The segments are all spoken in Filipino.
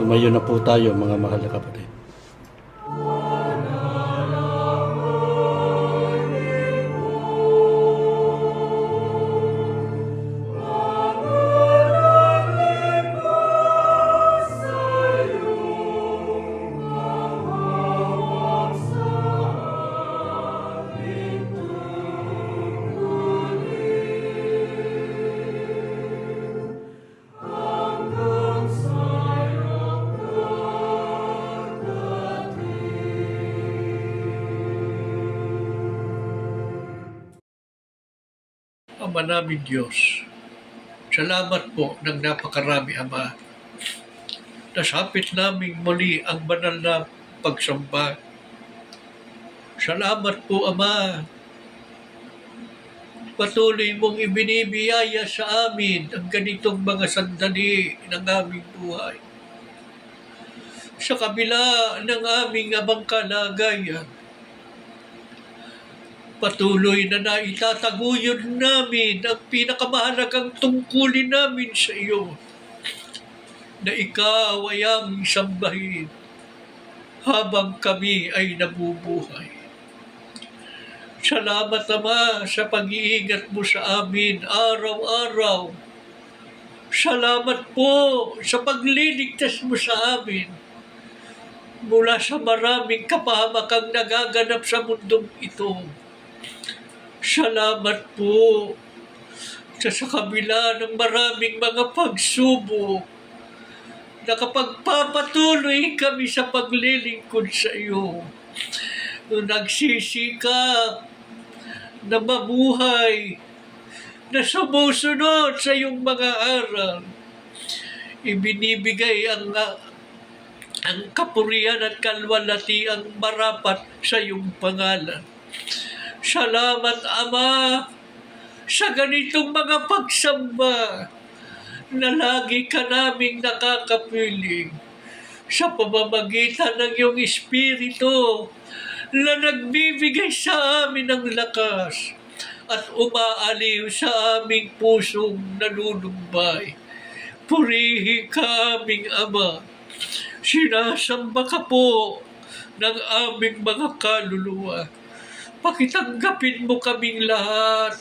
Tumayo na po tayo mga mahal na kapatid. Ama namin Diyos, salamat po ng napakarami, Ama. Nasapit namin muli ang banal na pagsamba. Salamat po, Ama. Patuloy mong ibinibiyaya sa amin ang ganitong mga sandali ng aming buhay. Sa kabila ng aming abang kalagayan, patuloy na naitataguyod namin ang pinakamahalagang tungkulin namin sa iyo, na ikaw ay aming sambahin habang kami ay nabubuhay. Salamat, Ama, sa pag-iingat mo sa amin araw-araw. Salamat po sa pagliligtas mo sa amin mula sa maraming kapahamakang nagaganap sa mundong ito. Salamat po sa kabila ng maraming mga pagsubok, nakapagpapatuloy kami sa paglilingkod sa iyo. Nagsisikap na mabuhay, na sumusunod sa iyong mga aral. Ibinibigay ang kapurihan at kalwalhatiang marapat sa iyong pangalan. Salamat, Ama, sa ganitong mga pagsamba na lagi ka naming nakakapiling sa pamamagitan ng iyong Espiritu na nagbibigay sa amin ng lakas at umaaliw sa aming pusong nanunumbay. Purihin ka, aming Ama. Sinasamba ka po ng aming mga kaluluwa. Pakitanggapin mo kaming lahat.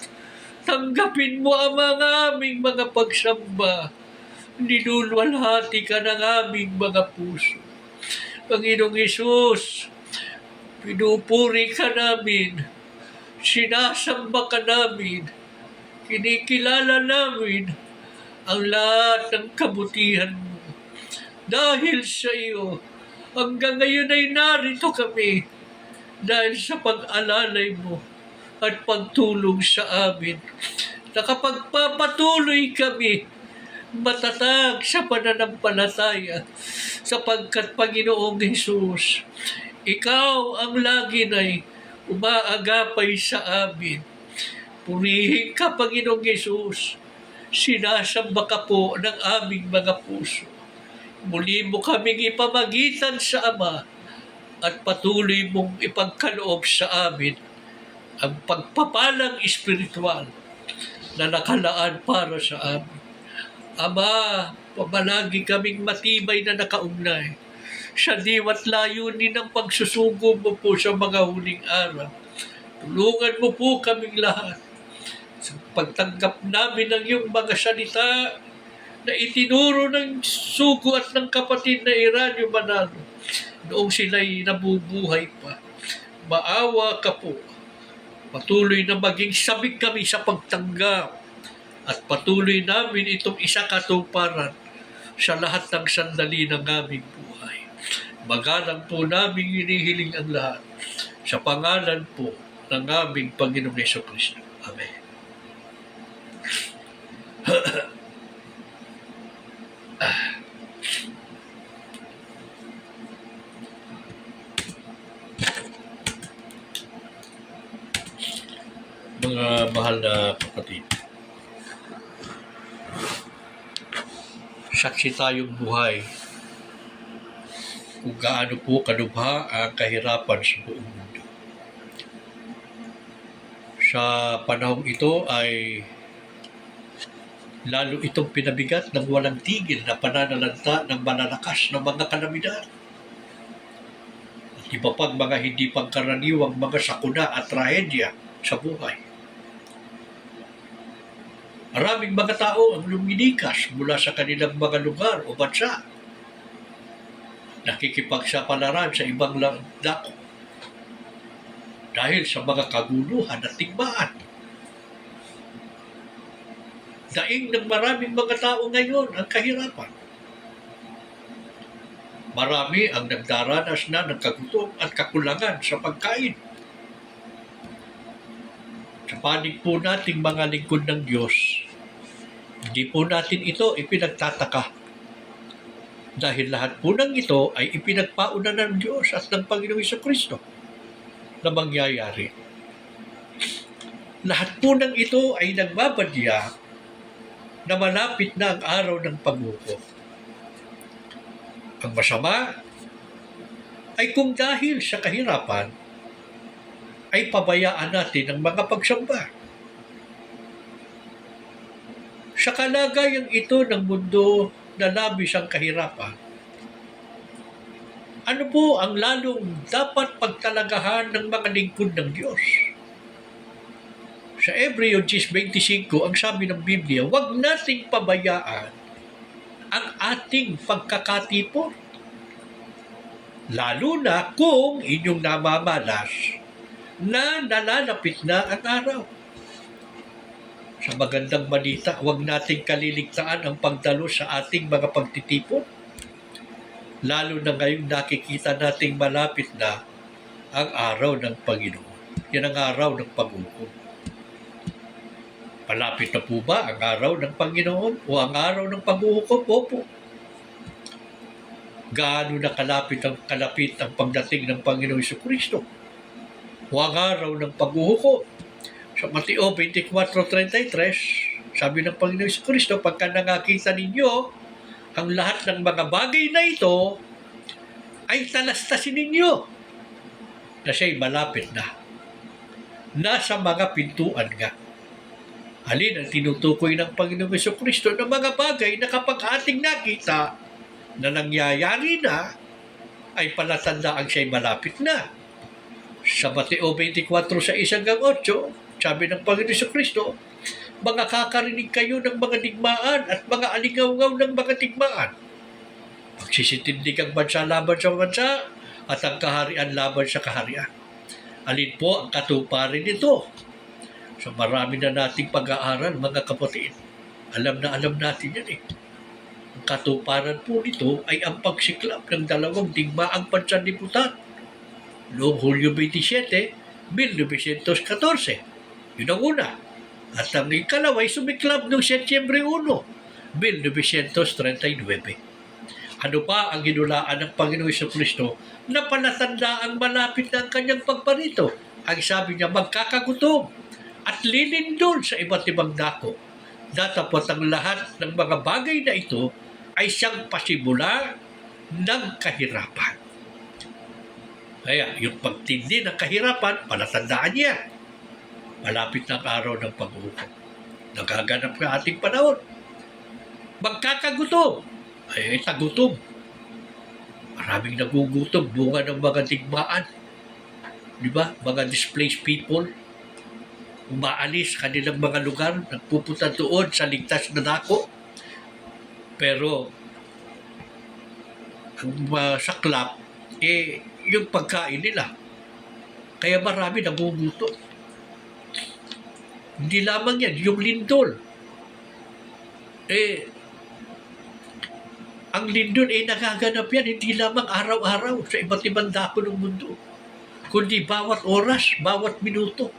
Tanggapin mo, Ama, ang aming mga pagsamba. Ninulwalhati ka ng aming mga puso. Panginoong Hesus, pinupuri ka namin. Sinasamba ka namin. Kinikilala namin ang lahat ng kabutihan mo. Dahil sa iyo, hanggang ngayon ay narito kami dahil sa pag-alalay mo at pagtulong sa amin. Nakapagpapatuloy kami matatag sa pananampalataya sapagkat Panginoong Hesus, ikaw ang lagi na'y umaagapay sa amin. Purihin ka, Panginoong Hesus. Sinasamba ka po ng aming mga puso. Muli mo kaming ipamagitan sa Ama at patuloy mong ipagkaloob sa amin ang pagpapalang espiritual na nakalaan para sa amin. Ama, pamalagi kaming matibay na nakaugnay sa diwa't layunin ng pagsusugo mo po sa mga huling araw. Tulungan mo po kaming lahat sa pagtanggap namin ng iyong mga salita na itinuro ng sugo at ng kapatid na Eranio Manalo noong sila'y nabubuhay pa. Maawa ka po. Patuloy na maging sabik kami sa pagtanggap at patuloy namin itong isakatuparan sa lahat ng sandali ng aming buhay. Magalang po namin hinihiling ang lahat sa pangalan po ng aming Panginoong Jesucristo. Amen. Mga mahal na kapatid, saksi tayong buhay kung gaano po kadubha ang kahirapan sa buong mundo. Sa panahong ito ay Lalo itong pinabigat ng walang tigil na pananalanta ng malalakas na mga kalamidad. At iba pang mga hindi pangkaraniwang mga sakuna at trahedya sa buhay. Maraming mga tao ang lumilikas mula sa kanilang mga lugar o bansa. Nakikipagsapalaran sa ibang dako dahil sa mga kaguluhan at tigmaan. Daing ng maraming mga tao ngayon ang kahirapan. Marami ang nagdaranas na ng kagutom at kakulangan sa pagkain. Sa panig po nating mga lingkod ng Diyos, hindi po natin ito ipinagtataka. Dahil lahat po ng ito ay ipinagpauna ng Diyos at ng Panginoong Jesucristo na mangyayari. Lahat po ng ito ay nagbabadya na malapit na ang araw ng paghukom. Ang masama ay kung dahil sa kahirapan, ay pabayaan natin ang mga pagsamba. Sa kalagayang ito ng mundo na labis ang kahirapan, ano po ang lalong dapat pagtalagahan ng mga lingkod ng Diyos? Sa Hebreo 10:25, ang sabi ng Biblia, huwag nating pabayaan ang ating pagkakatipon. Lalo na kung inyong namamalas na nalalapit na ang araw. Sa magandang balita, huwag nating kaliligtaan ang pagdalo sa ating mga pagtitipon. Lalo na ngayong nakikita nating malapit na ang araw ng Panginoon. Yan ang araw ng paghukom. Malapit na po ba ang araw ng Panginoon o ang araw ng paghukom? Opo. Gaano na kalapit ang pagdating ng Panginoong Jesucristo o ang araw ng paghukom? Sa Mateo 24:33, sabi ng Panginoong Jesucristo, pagka nakakita ninyo ang lahat ng mga bagay na ito, ay talastasin ninyo na siya'y malapit na. Nasa mga pintuan nga. Alin ang tinutukoy ng Panginoong Jesucristo ng mga bagay na kapag ating nakita na nangyayari na, ay palatandaan siya'y malapit na. Sa Mateo 24:6-8, sabi ng Panginoong Jesucristo, mga kakarinig kayo ng mga digmaan at mga aligaw-ngaw ng mga digmaan. Magsisitindig ang bansa laban sa bansa at ang kaharian laban sa kaharian. Alin po ang katuparan nito? So marami na nating pag-aaral, mga kapatid. Alam natin yan eh. Ang katuparan po nito ay ang pagsiklab ng dalawang digmaang pansanlibutan noong Hulyo 27, 1914. Yun ang una. At ang ikalawa ay sumiklab noong Setyembre 1, 1939. Ano pa ang ginulaan ng Panginoong Jesucristo na palatanda ang malapit na ang kanyang pagparito? Ang sabi niya, magkakagutom at lilindol sa iba't ibang dako. Datapot ang lahat ng mga bagay na ito ay siyang pasimula ng kahirapan. Kaya yung pagtindi ng kahirapan, palatandaan niya. Malapit na ang araw ng paghukom. Nagaganap ka ating panahon. Magkakagutom. Ay, tagutom. Maraming nagugutom, bunga ng mga digmaan. Di ba? Mga displaced people. Umaalis kanilang mga lugar, nagpupunta doon sa ligtas na dako. Pero, ang saklap, yung pagkain nila. Kaya marami nagugutom. Hindi lamang yan, yung lindol. Ang lindol nagaganap yan, hindi lamang araw-araw sa iba't ibang dako ng mundo, kundi bawat oras, bawat minuto.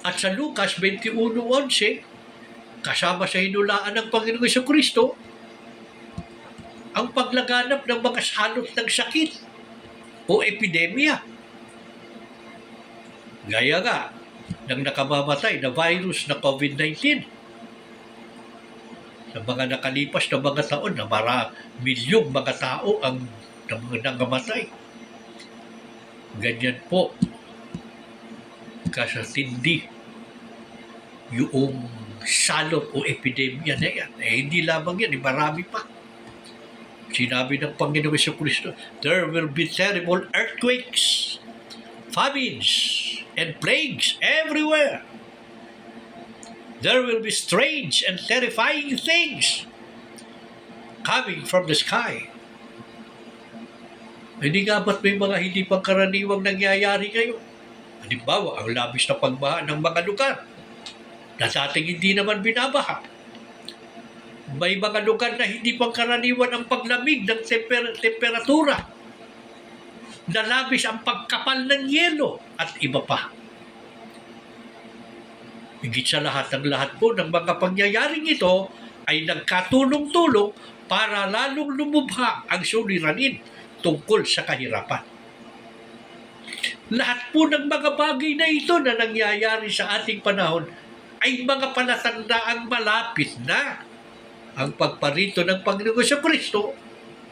At sa Lucas 21:11, kasama sa hinulaan ng Panginoong Jesucristo, ang paglaganap ng mga salot ng sakit o epidemya. Gaya nga ng nakamamatay na virus na COVID-19. Sa mga nakalipas na mga taon na milyong mga tao ang nangamatay. Ganyan po kasatindi yung salot o epidemya na yan. Hindi lamang yan, marami pa. Sinabi ng Panginoong Jesucristo, there will be terrible earthquakes, famines, and plagues everywhere. There will be strange and terrifying things coming from the sky. Hindi nga ba't may mga hindi pangkaraniwang nangyayari ngayon? Halimbawa, ang labis na pagbaha ng mga lugar na dating hindi naman binabaha. May mga lugar na hindi pangkaraniwan ang paglamig ng temperatura. Na labis ang pagkapal ng yelo at iba pa. Higit sa lahat po ng mga pangyayaring ito ay nagkatulong-tulong para lalong lumubha ang suliranin tungkol sa kahirapan. Lahat po ng mga bagay na ito na nangyayari sa ating panahon ay mga palatandaang malapit na ang pagparito ng Panginoon sa Kristo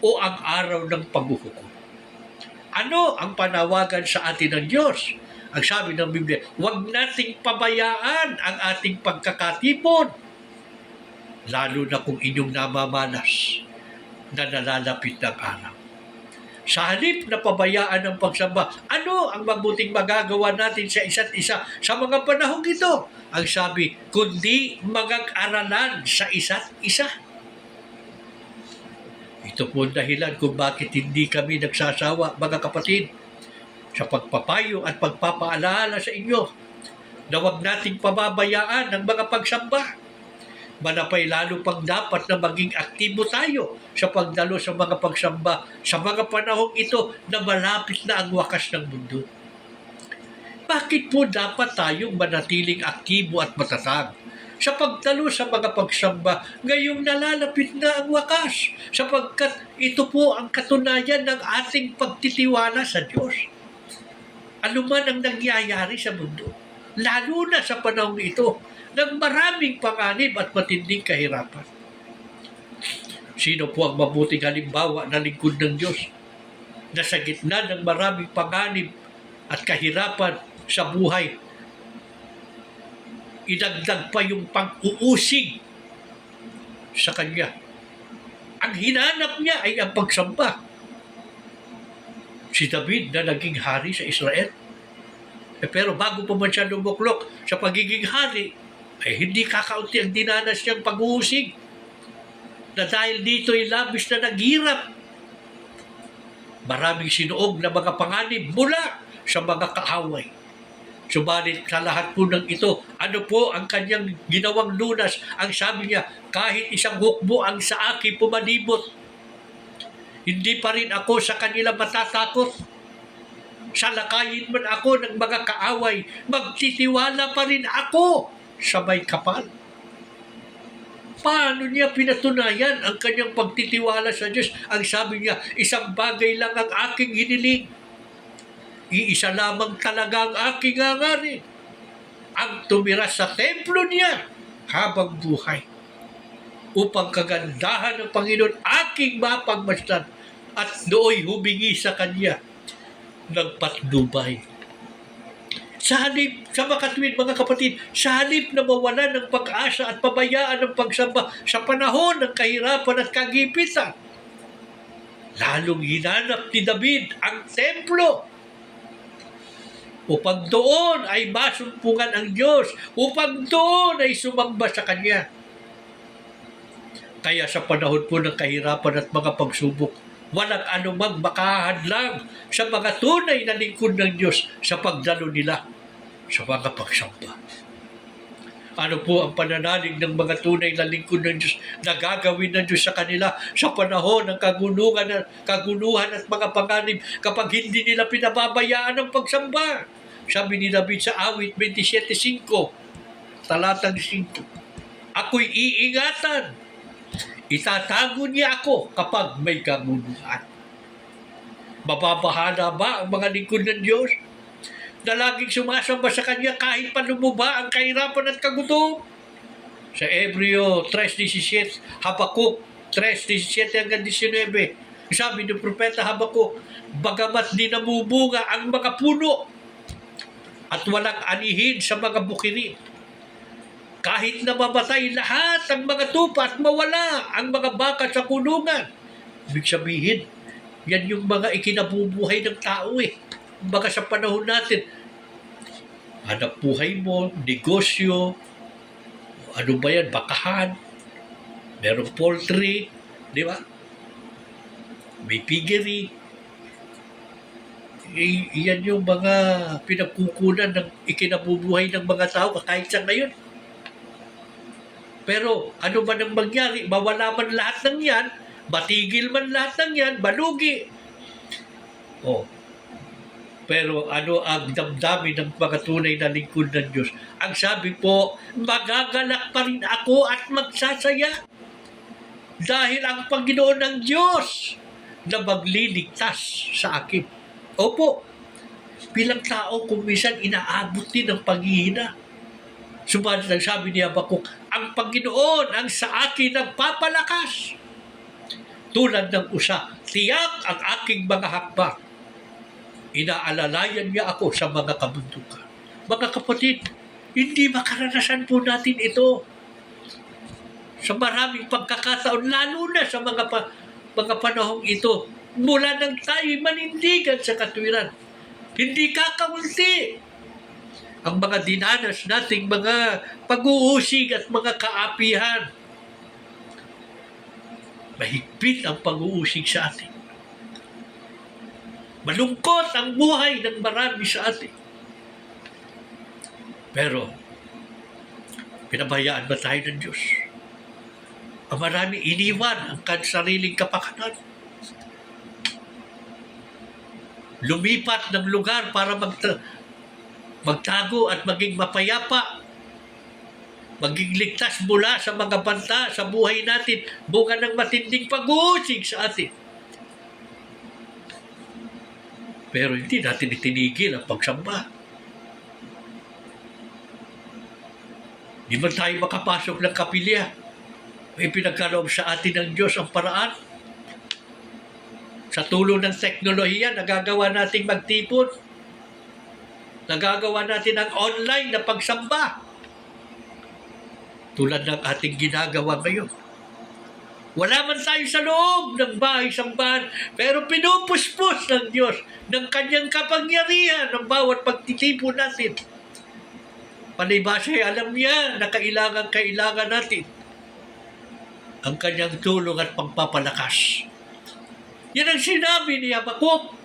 o ang araw ng paghuhukom. Ano ang panawagan sa atin ng Diyos? Ang sabi ng Biblia, huwag nating pabayaan ang ating pagkakatipon, lalo na kung inyong namamalas na nalalapit ng araw. Sa halip na pabayaan ng pagsamba, ano ang mabuting magagawa natin sa isa't isa sa mga panahong ito? Ang sabi, kundi magag-aralan sa isa't isa. Ito po ang dahilan kung bakit hindi kami nagsasawa, mga kapatid, sa pagpapayo at pagpapaalala sa inyo na huwag nating pababayaan ang mga pagsamba. Manapay lalo pang dapat na maging aktibo tayo sa pagdalo sa mga pagsamba sa mga panahong ito na malapit na ang wakas ng mundo. Bakit po dapat tayong manatiling aktibo at matatag sa pagdalo sa mga pagsamba ngayong nalalapit na ang wakas, sapagkat ito po ang katunayan ng ating pagtitiwala sa Diyos. Ano man ang nangyayari sa mundo, lalo na sa panahong ito, ng maraming panganib at matinding kahirapan. Sino po ang mabuting halimbawa na lingkod ng Diyos na sa gitna ng maraming panganib at kahirapan sa buhay, idagdag pa yung pag-uusig sa Kanya. Ang hinanap niya ay ang pagsamba. Si David na naging hari sa Israel. Pero bago pa man siya lumuklok sa pagiging hari, ay hindi kakaunti ang dinanas niyang pag-uusig. Na dahil dito ay labis na naghirap. Maraming sinuog na mga panganib mula sa mga kaaway. Subalit sa lahat po ng ito, ano po ang kanyang ginawang lunas? Ang sabi niya, kahit isang hukbo ang sa akin pumalibot, hindi pa rin ako sa kanila matatakot. Salakayin man ako ng mga kaaway, magtitiwala pa rin ako sa may kapal. Paano niya pinatunayan ang kanyang pagtitiwala sa Diyos? Ang sabi niya, isang bagay lang ang aking hiniling. Iisa lamang talaga ang aking hangarin, ang tumira sa templo niya habang buhay, upang kagandahan ng Panginoon aking mapagmasdan at nooy humingi sa Kanya ng patnubay. Sa halip, sa makatwid mga kapatid, sa halip na mawalan ng pag-asa at pabayaan ng pagsamba sa panahon ng kahirapan at kagipitan, lalong hinanap ni David ang templo upang doon ay masumpungan ang Diyos, upang doon ay sumamba sa Kanya. Kaya sa panahon po ng kahirapan at mga pagsubok, walang anumang makahadlang sa mga tunay na lingkod ng Diyos sa pagdalo nila sa mga pagsamba. Ano po ang pananalig ng mga tunay na lingkod ng Diyos na gagawin ng Diyos sa kanila sa panahon ng kaguluhan at mga panganib kapag hindi nila pinababayaan ang pagsamba? Sabi ni David sa awit 27:5, talatang 5, ako'y iingatan, itatago niya ako kapag may kaguluhan. Mababahala ba ang mga lingkod ng Diyos na laging sumasamba sa Kanya kahit pa lumuba ang kahirapan at kagutom? Sa Hebreo 3:17, Habakuk 3:17 hanggang 19, sabi ng propeta Habakuk, bagamat di namubunga ang mga puno at walang anihin sa mga bukirin, Kahit na mamatay lahat ang mga tupa at mawala ang mga baka sa kulungan. Ibig sabihin, yan yung mga ikinabubuhay ng tao eh. Baka sa panahon natin, hanap buhay mo, negosyo, ano ba yan, bakahan, merong poultry, di ba? May piggery. Yan yung mga pinagkukunan ng ikinabubuhay ng mga tao kahit sa ngayon. Pero ano man ang mangyari, mawala man lahat ng yan, matigil man lahat ng yan, malugi. Oh. Pero ano ang damdamin ng mga tunay na lingkod ng Diyos? Ang sabi po, magagalak pa rin ako at magsasaya. Dahil ang Panginoon ng Diyos na magliligtas sa akin. Opo, bilang tao kung minsan inaabot din ng paghihina. Subalit ang sabi ni Habakuk, ang Panginoon ang sa akin nagpapalakas. Tulad ng usa, tiyak ang aking mga hakbang. Inaalalayan niya ako sa mga kabundukan. Mga kapatid, hindi makaranasan po natin ito. Sa maraming pagkakataon, lalo na sa mga panahong ito, mula nang tayo'y manindigan sa katwiran. Hindi kakaunti ang mga dinanas nating mga pag-uusig at mga kaapihan. Mahigpit ang pag-uusig sa atin. Malungkot ang buhay ng marami sa atin. Pero, pinabayaan ba tayo ng Diyos? Ang marami iniwan ang sariling kapakanan. Lumipat ng lugar para magtago at maging mapayapa. Maging ligtas mula sa mga banta sa buhay natin, bunga ng matinding pag-uusig sa atin. Pero hindi natin itinigil ang pagsamba. Di man tayo makapasok ng kapilya. May pinagkaloob sa atin ng Diyos ang paraan. Sa tulong ng teknolohiya, nagagawa nating magtipon. Nagagawa natin ang online na pagsamba. Tulad ng ating ginagawa ngayon. Wala man tayo sa loob ng bahay-sambahan, pero pinupuspos ng Diyos ng kanyang kapangyarihan ng bawat pagtitipon natin. Palibhasa, alam niya na kailangan natin ang kanyang tulong at pagpapalakas. Yan ang sinabi ni Habakuk.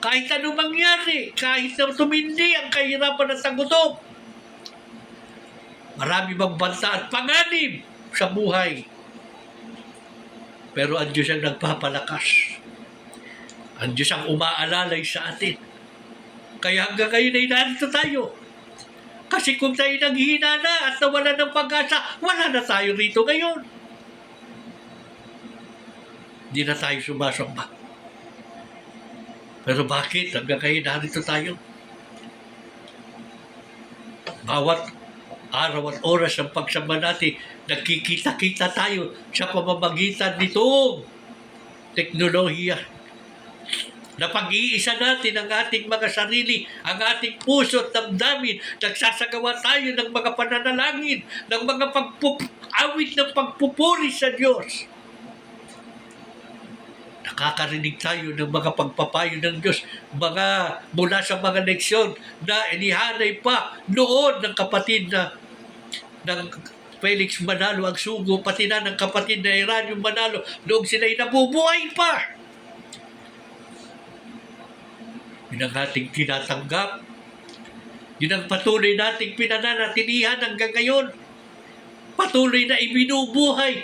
Kahit ano mangyari, kahit na tumindi ang kahirapan at gutom, marami magbanta at panganib sa buhay. Pero ang Diyos ang nagpapalakas. Ang Diyos ang umaalalay sa atin. Kaya hanggang ngayon ay narito tayo. Kasi kung tayo naghihina na at nawala ng pag-asa, wala na tayo rito ngayon. Hindi na tayo sumasamba. Pero bakit? Hanggang ngayon narito tayo. Bawat araw at oras ng pagsamba natin, nagkikita-kita tayo sa pamamagitan nitong teknolohiya. Na pag-iisa natin ang ating mga sarili, ang ating puso at damdamin, nagsasagawa tayo ng mga pananalangin, ng mga awit ng pagpupuri sa Diyos. Nakakarinig tayo ng mga pagpapayo ng Diyos, mula sa mga leksyon na inihanay pa noon ng kapatid ng Felix Manalo ang sugo, pati na ng kapatid na Eranio Manalo noong sila'y nabubuhay pa. Yun ang ating tinatanggap. Yun ang patuloy nating pinananatilihan hanggang ngayon. Patuloy na ibinubuhay.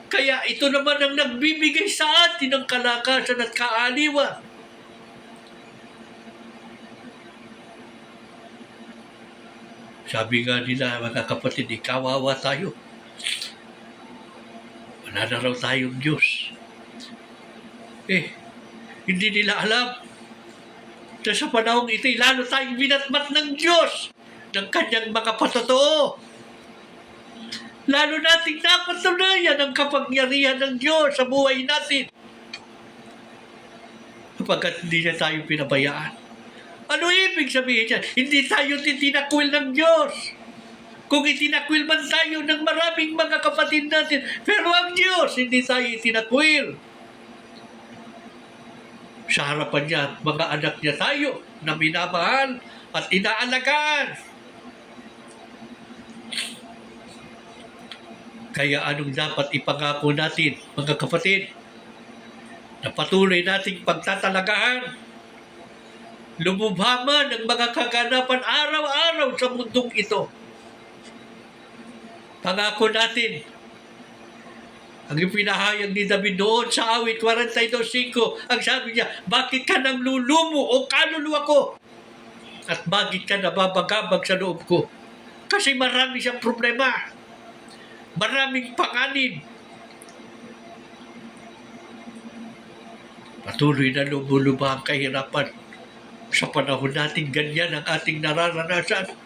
Kaya ito naman ang nagbibigay sa atin ng kalakasan at kaaliwan. Sabi nga nila, mga kapatid, kawawa tayo. Wala na raw tayong Diyos. Hindi nila alam na sa panahong ito, lalo tayong binatmat ng Diyos ng kanyang mga patotoo. Lalo nating napatunayan ang kapangyarihan ng Diyos sa buhay natin. Kapagkat hindi na tayo pinabayaan. Ano ibig sabihin niyan? Hindi tayo titinakwil ng Diyos. kung itinakwil man tayo ng maraming mga kapatid natin, pero ang Diyos, hindi tayo itinakwil. Sa harapan niya, mga anak niya tayo na minamahal at inaalagaan. Kaya anong dapat ipangako natin, mga kapatid, na patuloy nating pagtatalagahan, lumubha man ang mga kaganapan araw-araw sa mundong ito. Pangako natin, ang ipinahayag ni David noon sa awit 42:5, ang sabi niya, bakit ka nang lulumo o kaluluwa ko? At bakit ka nababagabag sa loob ko? Kasi marami siyang problema. Maraming panganib. Patuloy na lumuluba ang kahirapan. Sa panahon natin, ganyan ang ating nararanasan.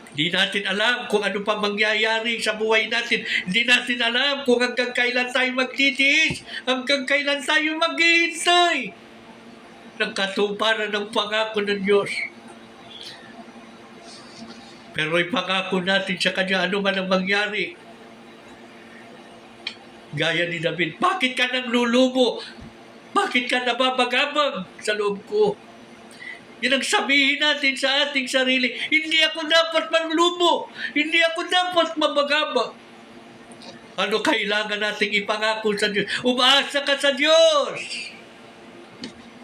Hindi natin alam kung ano pa mangyayari sa buhay natin. Hindi natin alam kung hanggang kailan tayo magtitiis, hanggang kailan tayo maghihintay ng katuparan ng pangako ng Diyos. Pero ipangako natin sa Kanya ano man ang mangyari. Gaya ni David, bakit ka nang lulumo? Bakit ka nababagabag sa loob ko? Yan ang sabihin natin sa ating sarili. Hindi ako dapat manlumo. Hindi ako dapat mabagabag. Ano kailangan nating ipangako sa Diyos? Umaasa ka sa Diyos.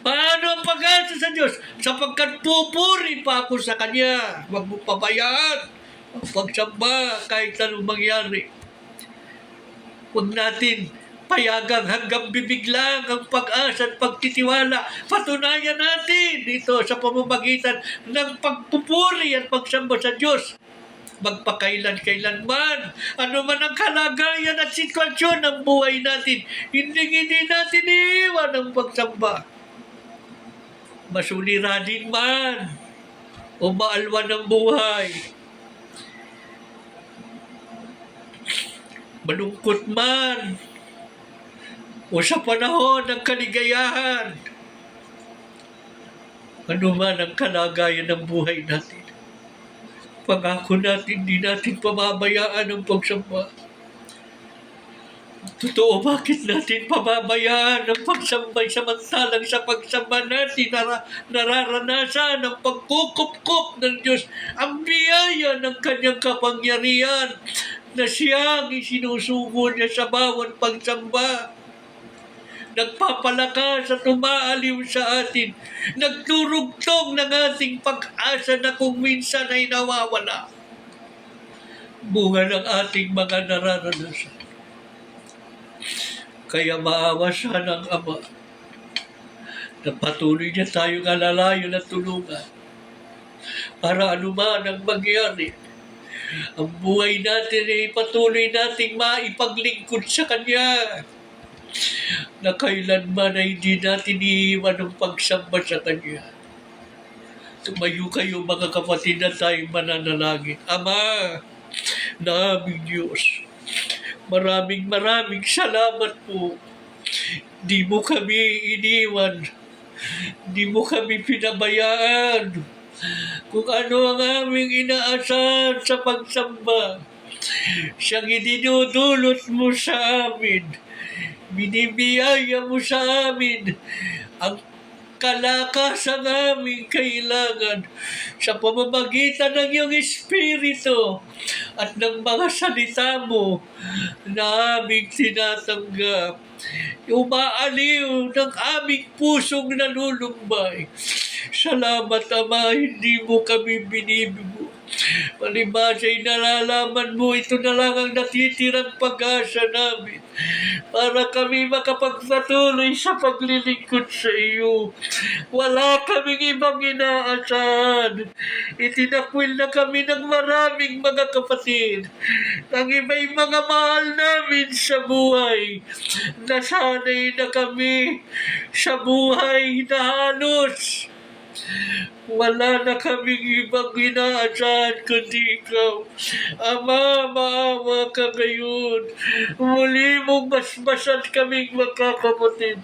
Paano ang pag-asa sa Diyos? Sapagkat pupuri pa ako sa Kanya. Huwag mo pabayaan ang pagsamba kahit anong mangyari. Huwag natin payagang hanggang bibig lang ang pag-asa at pagtitiwala. Patunayan natin dito sa pamamagitan ng pagpupuri at pagsamba sa Diyos. Magpakailan-kailanman, ano man ang kalagayan at sitwasyon ng buhay natin, hindi natin iiwan ang pagsamba. Masuliranin man o maalwan ng buhay, malungkot man o sa panahon ng kaligayahan, ano man ang kalagayan ng buhay natin, pangako natin, di natin pamabayaan ang pagsamba. Totoo, bakit natin pababayaan ang pagsambay samantalang sa pagsamba natin nararanasan ang pagkukup-kup ng Diyos, ang biyaya ng Kanyang kapangyarihan na siyang isinusugo niya sa bawat pagsamba. Nagpapalakas at umaaliw sa atin, nagturugtong ng ating pag-asa na kung minsan ay nawawala. Bunga ng ating mga nararanasan. Kaya maawa siya ng Ama na patuloy niya tayong alalayan at tulungan para anuman ang mangyari, ang buhay natin ay patuloy nating maipaglingkod sa Kanya na kailanman ay hindi natin iiwan ang pagsamba sa Kanya. Tumayo kayo mga kapatid na tayong mananalangin. Ama na aming Diyos, maraming salamat po. Di mo kami iniwan. Di mo kami pinabayaan. Kung ano ang aming inaasahan sa pagsamba, siyang idinudulot mo sa amin. Binibiyaya mo sa amin ang kalakasan aming kailangan sa pamamagitan ng iyong Espiritu at ng mga salita mo na aming tinatanggap. Umaaliw ng aming pusong nalulumbay. Salamat, Ama, hindi mo kami binibigo. Palibasa'y nalalaman mo, ito na lang ang natitirang pag-asa namin para kami makapagpatuloy sa paglilingkod sa iyo. Wala kaming ibang inaasahan. Itinakwil na kami ng maraming mga kapatid. Ang iba'y mga mahal namin sa buhay. Nasanay na kami sa buhay na halos Wala na kaming ibang inaasahan kundi ikaw. Ama, maawa ka ngayon. Muli mong basbasan kaming magkakapatid.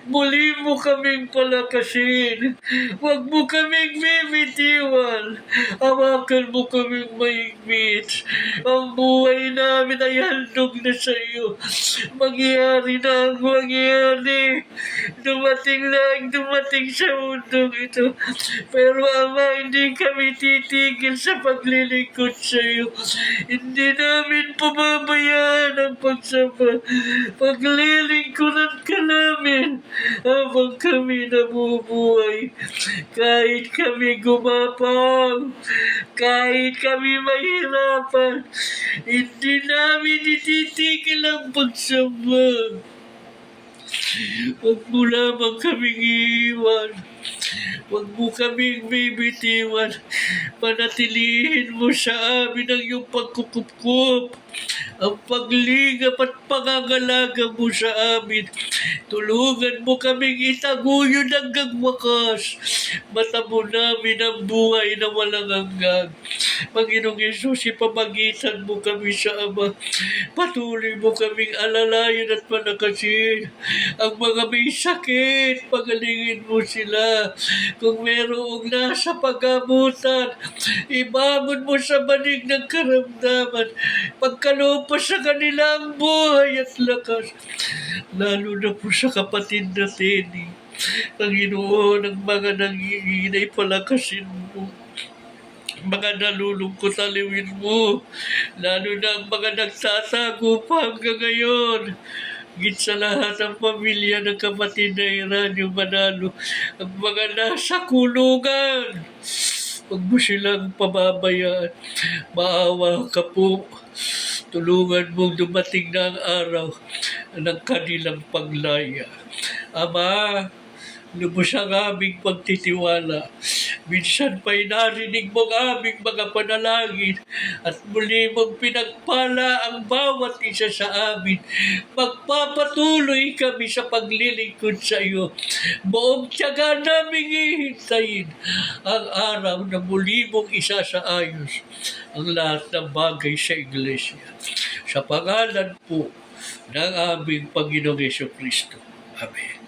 Muli mo kaming palakasin. Huwag mo kaming bibitiwan. Hawakan mo kaming mahigpit. Ang buhay namin ay handog na sa iyo. Mangyari na ang mangyari. Dumating sa mundong ito. Pero Ama, hindi kami titigil sa paglilingkod sa iyo. Hindi namin pababayaan ang pagsamba. Paglilingkuran ka namin habang kami nabubuhay. Kahit kami gumapang, kahit kami mahirapan, hindi namin ititigil ang pagsamba. Huwag mo lamang kaming iiwan. Huwag mo kaming bibitiwan. Panatilihin mo sa amin ang iyong pagkukupkup, ang paglingap at pangangalaga mo sa amin. Tulungan mo kaming itaguyod hanggang wakas. Matamo namin ang buhay na walang hanggan. Panginoong Yesus, ipamagitan mo kami sa Ama. Patuloy mo kaming alalayan at palakasin. Ang mga may sakit, pagalingin mo sila. Kung merong nasa paggamutan, ibangon mo sa banig ng karamdaman. Pagkalupos sa kanilang buhay at lakas. Lalo na po sa kapatid na Teddy. Panginoon, ang mga nanginginay palakasin mo. Mga nalulungkot aliwin mo. Lalo na ang mga nagtatago pa hanggang ngayon. Higit sa lahat ang pamilya ng kapatid na Eranio Manalo, ang mga nasa kulungan. Huwag mo silang pababayaan. Maawa ka po. Tulungan mong dumating na ang araw ng kanilang paglaya. Ama, lubos ang aming pagtitiwala. Minsan pa'y narinig mo ang aming mga panalangin at muli mong pinagpala ang bawat isa sa amin. Magpapatuloy kami sa paglilingkod sa iyo. Buong tiyaga naming hihintayin ang araw na muli mong isasaayos ang lahat ng bagay sa iglesia. Sa pangalan po ng aming Panginoong Yesu Kristo. Amen.